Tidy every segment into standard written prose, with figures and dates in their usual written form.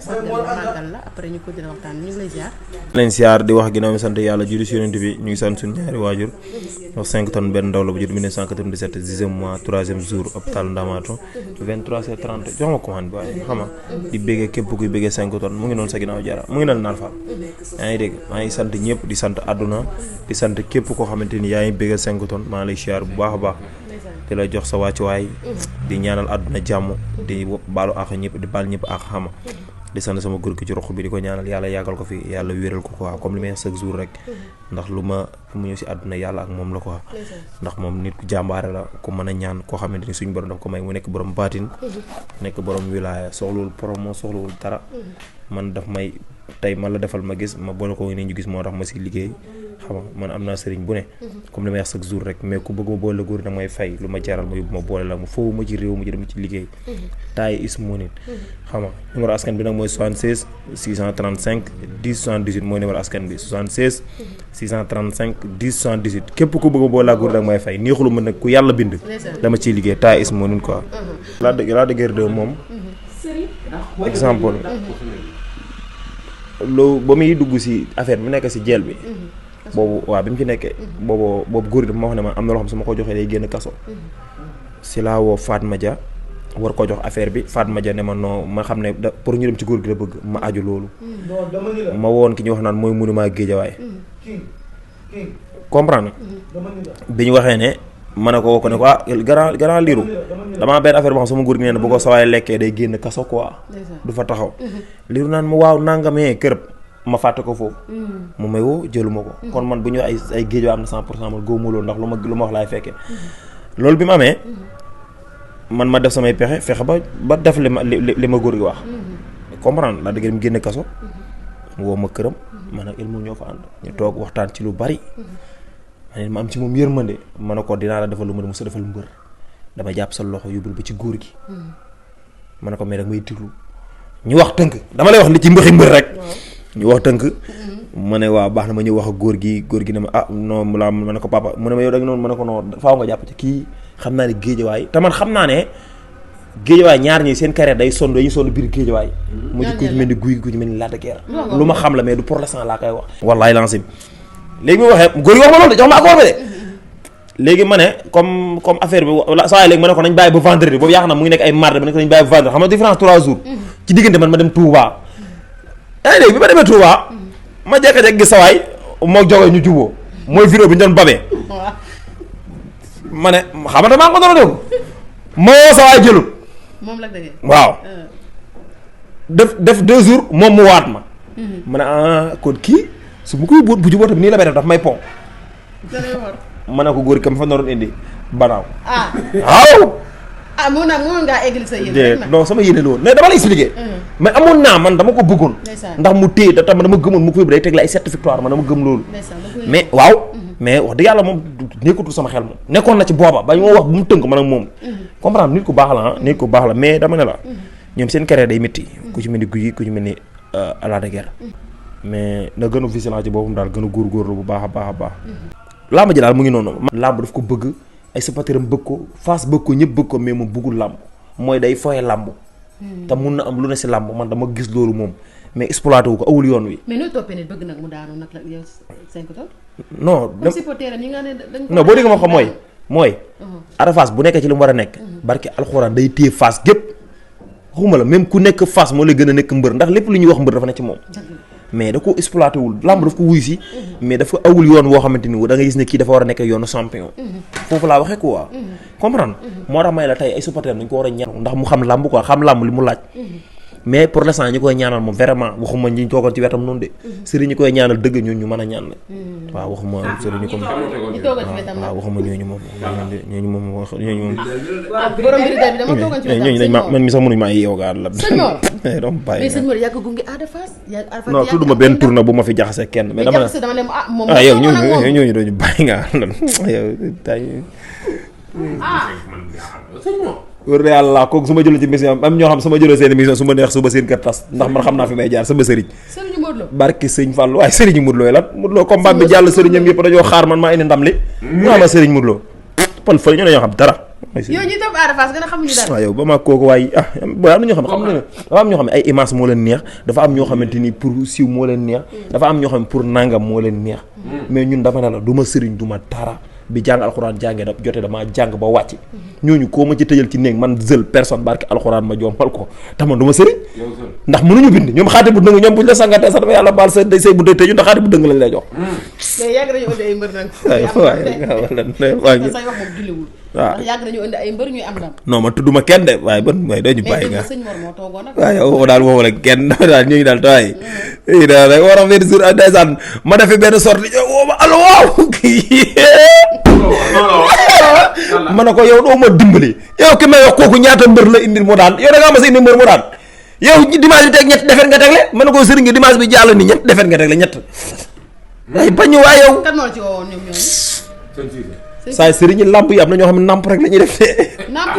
màggal la après ñu continuer waxtaan ñu ngi lay ziar. leen ziar di wax ginnaaw mi sant yàlla julli si yonent bi ñu ngi sant suñu ñaari waajur wax 5 tonnes benn ndaw la bu judd 1997 10e mois 3e jour hôpital Ndamatou 23h30 jox ma commande bi waaye xam nga di béggee képp kuy béggee 5 tonnes mu ngi noonu sa ginnaaw jara mu ngi noonu naar faal yaa ngi dégg maa ngi sant ñëpp di sant àdduna di sant képp koo xamante ni yaa ngi béggee 5 tonnes maa lay ziar bu baax a baax di la jox sa wàccuwaay di ñaanal àdduna jàmm di baalu àq ñëpp di baal ñëpp àq xama di sant sama góor gi ci rox bi di ko ñaanal yàlla yàggal ko fi yàlla wéral ko quoi comme li may wax chaque jour rek ndax lu ma ñëw si àdduna yàlla ak moom la quoi ndax moom nit ku jàmbaare la ku mën a ñaan koo xamante ni suñu borom daf ko may mu nekk borom baatin nekk borom wilaaya soxlawul promo soxlawul dara man daf may tey man la defal ma gis ma boole ko ni ñu gis moo tax ma si liggéey xam nga man am naa sëriñ bu ne comme li may wax chaque jour rek mais ku bëgg ma boole la góor nag may fay lu ma jaral ma yóbbu ma boole la mu foofu ma ci réew ma ci dem ci liggéey taay is moonin xam nga numéro askan bi nag mooy 76 635 10 78 mooy numéro askan bi 76 635 10 78 képp ku bëgg ma boole la góor nag may fay neexulu ma nag ku yàlla bind dama ciy liggéey taay is moonin quoi Lac de Guiers 2 moom exemple loolu ba muy dugg si affaire bi nekk si jeel bi boobu waaw bi mu ci nekkee boobu góor gi ma wax ne ma am na loo xam su ma ko joxee day génn kaso si laa woo Fatma Dia war ko jox affaire bi Fatma Dia ne ma non ma xam ne pour ñu dem ci góor gi la bëgg ma aju loolu ma woon ki ñu wax naan mooy monument Géejawaay comprendre bi ñu waxee ne ma ne ko woo ko ne ko grand liiru damaa benn affaire boo xam sama góor gi nee na bu ko sawaay lekkee day génn kaso quoi du fa taxaw liiru naan ma waaw nangamee kërëb ma fàtte ko foofu mu may woo jëluma ko kon man bu ñu ay géej am na 100% man góobu ma loolu ndax lu ma wax laay fekkee loolu bi mu amee man ma def samay pexe fexe ba def li ma góor gi wax comprendre Lac de Guiers mu génn kaso mu woo ma këram man ak Ilmu ñoo fa ànd ñu toog waxtaan ci lu bari ma am ci moom yërmande ma ne ko dinaa la defal lu ma ne musa defal mbër dama jàpp sa loxo yóbbul ba ci góor gi ma ne ko mais rek may tiglu ñu wax tënk dama lay wax li ci mbëxi mbër rek ñu wax tënk ma ne waaw baax na ma ñëw wax ak góor gi ne ma ah non mu laa ma ne ko papa mu ne ma yow dag noonu ma ne ko non faaw nga jàpp ci kii xam naa ne géejawaay te man xam naa ne géejawaay ñaar ñi seen carrière dañuy sonn biir géejawaay mu ci ku mel ni guy gu ñu mel ni Lac de Guiers lu ma xam la mais du pour l'instant laa koy wax wallaay lancé léegi mu waxee góor gi wax ma loolu de jox ma accord bi de léegi ma ne comme affaire bi saa waay léegi ma ne ko nañ bàyyi ba vendredi boobu yaakaar naa mu ngi nekk ay mardi ma ne ko nañ bàyyi ba vendredi xam nga différence 3 jours ci diggante man ma dem Touba yaa ngi dégg bi ma demee Touba ma jékki-jékki gis sa waay moo jógee ñu juboo mooy vidéo bi ñu doon babee ma ne xamante maa ngi ko doon déglu ma woo sa waay jëlul moom Lac de Guiers waaw def 2 jours moom mu waat ma ma ne kon kii su bu koy bu jubóotam nii la may def daf may pon ma ne ko góor kam fa naroon indi banaaw waaw mun ngaa eggali sa yéene non sama yéene la woon mais dama la expliquer mais amoon naa man dama ko bëggoon ndax mu téye da tam dama gëmoon mu ko yóbbu day teg la ay certificat man dama gëm loolu mais waaw mais wax dëgg yàlla moom nekkatul sama xel moom nekkoon na ci booba ba ñu ma wax bu mu tënk man ak moom comprendre nit ku baax la nit ku baax la mais dama ne la ñoom seen carrière day métti ku ci mel ni Gouye ku ci mel ni Lac de Guiers mais na gën a vigilant ci boppam daal gën a góorgóorlu bu baax a baax a baax làmb ji daal mu ngi noonu làmb daf ko bëgg ay supporteram bëgg ko Fass bëgg ko ñëpp bëgg ko mais moom bëggul làmb mooy day foye làmb te mun na am lu ne si làmb man dama gis loolu moom mais exploité wu ko awul yoon wi mais nooy toppee nit bëgg nag mu daanu nag la yow 5 tonnes non supporteram yi nga ne dañ non boo dégg ma xam mooy Ada Fass bu nekkee ci li mu war a nekk barke alxuraan day téye Fass gépp waxuma la même ku nekk Fass moo lay gën a nekk mbër ndax lépp lu ñuy wax mbër dafa ne ci moom mais da ko exploité wul lamb daf ko wuy si mais dafa awul yoon woo xamante ni da nga gis ne kii dafa war a nekk yoonu champion foofu laa waxee quoi comprendre moo tax may la tey ay supporter dañ ko war a ñaan ndax mu xam lamb quoi xam lamb li mu laaj mais pour l'instant ñi koy ñaanal moom vraiment waxuma ñi toogoon ci wetam noonu de sëriñ ñi koy ñaanal dëgg ñun ñu mën a ñaan la waaw waxuma sëriñ ñi ko waaw waxuma ñooñu moom ñooñu dañ ma man mi sax mënuñu maa yeew gaa la doom bàyyi non tudduma benn tour na bu ma fi jaxase kenn mais dama ne yow ñooñu dooñu bàyyi nga lan yow tay wër yàlla kooku su ma jëloon ci mission am ñoo xam su ma jëloon seen mission su ma neex suba seen kër tas ndax man xam naa fi may jaar sama sëriñ barki sëñ Fall waaye sëriñu Modou Lo lan Modou Lo combat bi jàll sëriñam yëpp dañoo xaar man maa indi ndam li mu ama sëriñ Modou Lo pal fële ñu dañoo xam dara yow ñi topp Ada Fass gën a xamuñu dara. waaw yow ba ma kooku waaye booy am na ñoo xam ne dafa am ñoo xam ne ay image moo leen neex dafa am ñoo xamante ni pour siiw moo leen neex dafa am ñoo xam ne pour nangam moo leen neex mais ñun dama ne la du ma sëriñ du ma dara bi jàng alxuraan jàngee da jotee damaa jàng ba wàcc ñooñu koo ma ci tëjal ci néeg man jël personne barke alxuraan ma jombal ko te man du ma sëriñ ndax mënuñu bind ñoom xaati bu dëng ñoom buñ la sangantee sax dafa yàlla baal sa day say bu dee tëju ndax xaati bu dëng lañ lay jox mais yàgg nañu indi ay mbër nag. waay say wax moom julliwul. waaw ndax yàgg nañu indi ay mbër ñuy am ndam. non ma tudduma kenn de waaye ban waaye doo ñu bàyyi nga mais sëñ Mor moo toogoon nag. waaye yow daal woowu la kenn daal ñooñu daal tawaay i daal rek war a benn jour ak ndeysaan ma defi benn sortie woo ma allo waaw ma ne ko yow doo ma dimbali yow ki may wax kooku ñaata mbër la indil mu daan yow da ngaa mas a indi mbër mu daan yow dimanche bi teg ñett defet nga tegle ma ne ko sëriñ gi dimanche bi jàll ni ñett defet nga tegle ñett ay bañu waay yow kan moo la ci woowoon ñoom ñooñu. saa sëriñi làmb yi am na ñoo xam ne namp rek la ñuy def de naam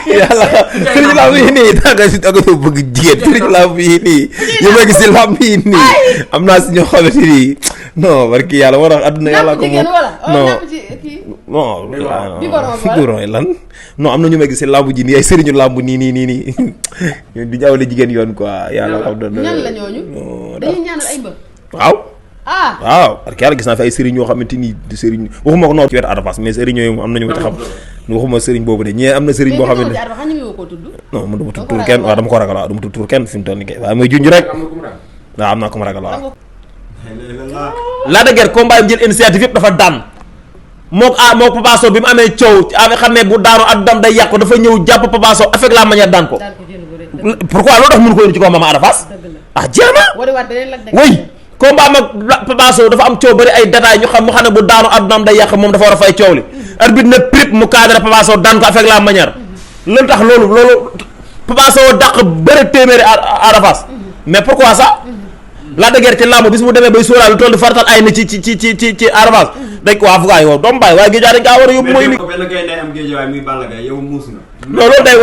yàlla sëriñi làmb yi nii danga soo bëgg jigéen sëriñi làmb yi nii yu ma gis si làmb yi nii am naa si ñoo xamante nii non barki yàlla war a àdduna yàlla ko moom non non biberon yi lan non am na ñu may gis si làmb ji nii ay sëriñu làmb nii nii di jawale jigéen yoon quoi yàlla xam na ñan la ñooñu dañuy ñaanal ay mbër waaw ah waaw parce que yàlla gis naa fi ay sëriñ yoo xamante ni di sëriñ waxuma ko noonu ci wetu Ada Fass mais sëriñ yooyu am nañu ma ci xam waxuma sëriñ boobu de ñee am na sëriñ boo xamante ne non man dama tudd tur kenn waaw dama ko ragal waaw dama tudd tur kenn fi mu toll nii kay waaye mooy junj rek waaw am naa ko ma ragal waaw Lac de Guiers combat yi jël initiative yëpp dafa daan mook Papa Sow bi mu amee coow xam ne bu daanu ak dam day yàqu dafa ñëw jàpp Papa Sow avec la manière daan ko pourquoi loolu tax mënu ko indi ci combat Ada Fass ah jeex na oui combat mag Papa Sow dafa am coow bëri ay détails ñu xam mu xam ne bu daanu addunaam day yàq moom dafa war a fay coow li arbitre na prip mu cadré Papa Sow daan ko avec la manière loolu tax loolu Papa Sow dàq bëri téeméeri Ada Fass mais pourquoi ça Lac de Guiers ci làmb bis mu demee bay sóoraal lu toll di fartal ay na ci Ada Fass dañ ko waa fugaay yow doomu bàyyi waaye géej dañ kaa war a yóbbu mooy li non loolu day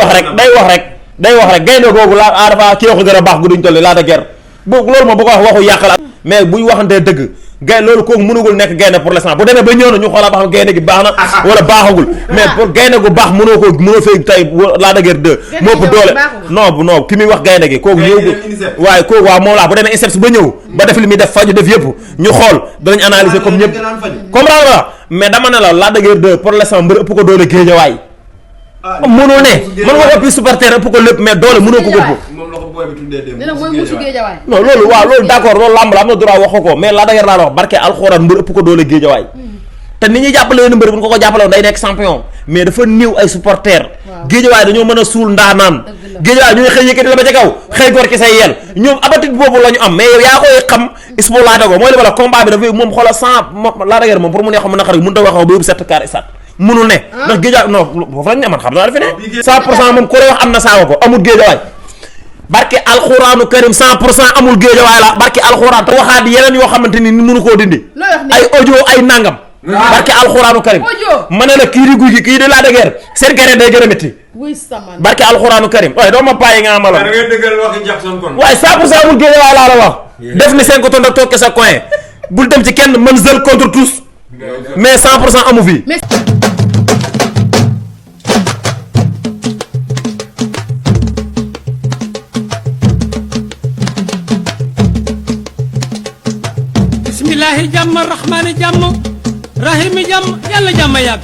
wax rek gaynde googu la Ada Fass kii ko gën a baax gu duñ toll Lac de Guiers boobu loolu moom bu ko wax waxu yàq la mais buy waxantee dëgg gaynde loolu kooku mënugul nekk gaynde pour l'instant bu demee ba ñëw na ñu xoolaa ba xam gaynde gi baax na wala baaxagul mais pour gaynde gu baax mënoo fay tey Lac de Guiers 2 moo ëpp doole non ki muy wax gaynde gi kooku ñëw waaye kooku waaw moom laa bu demee INSEPS ba ñëw ba def li muy def faju def yëpp ñu xool danañ analyser comme ñëpp comprendre nga mais dama ne la Lac de Guiers 2 pour l'instant mbër ëpp ko doole géejawaay mënoo ne mën nga ko ëpp supporter ëpp ko lépp mais doole mënoo ko gëpp non loolu waaw loolu d'accord loolu làmb la am na droit wax ko mais Lac de Guiers laa la wax barke alxuraan mbër ëpp ko doole géejawaay te nit ñuy jàppale woon mbër bu ñu ko jàppale woon day nekk champion mais dafa néew ay supporter géejawaay dañoo mën a suul ndaanaan géejawaay ñooy xëy yëkkati la ba ca kaw xëy gor ci say yel ñoom abatit boobu la ñu am mais yow yaa koy xam exploité ko mooy li ma la combat bi dafay moom xoola 100 Lac de Guiers moom pour mu neex mën na xarit mënu ta waxaw ba yóbbu 7 carré sat mënul ne ndax géejawaay non foofu lañ ne man xam naa dafa ne 100% moom ku lay wax am na saawa ko amul géejawaay barke alxuraanu karim 100% amul géejawaay la barke alxuraan te waxaat yeneen yoo xamante ni mënu koo dindi ay audio ay nangam barke alxuraanu karim ma ne la kii di guy gi kii di Lac de Guiers seen gere day gën a métti barke alxuraanu karim waaye doo ma bàyyi nga amala waaye 100% amul géejawaay laa la wax def ni 5 tonnes ak toog sa coin bul dem ci kenn man seul contre tous mais 100% amu fi bismillahi jàmm rahmaani jàmm rahimi jàmm yàlla jàmm yàgg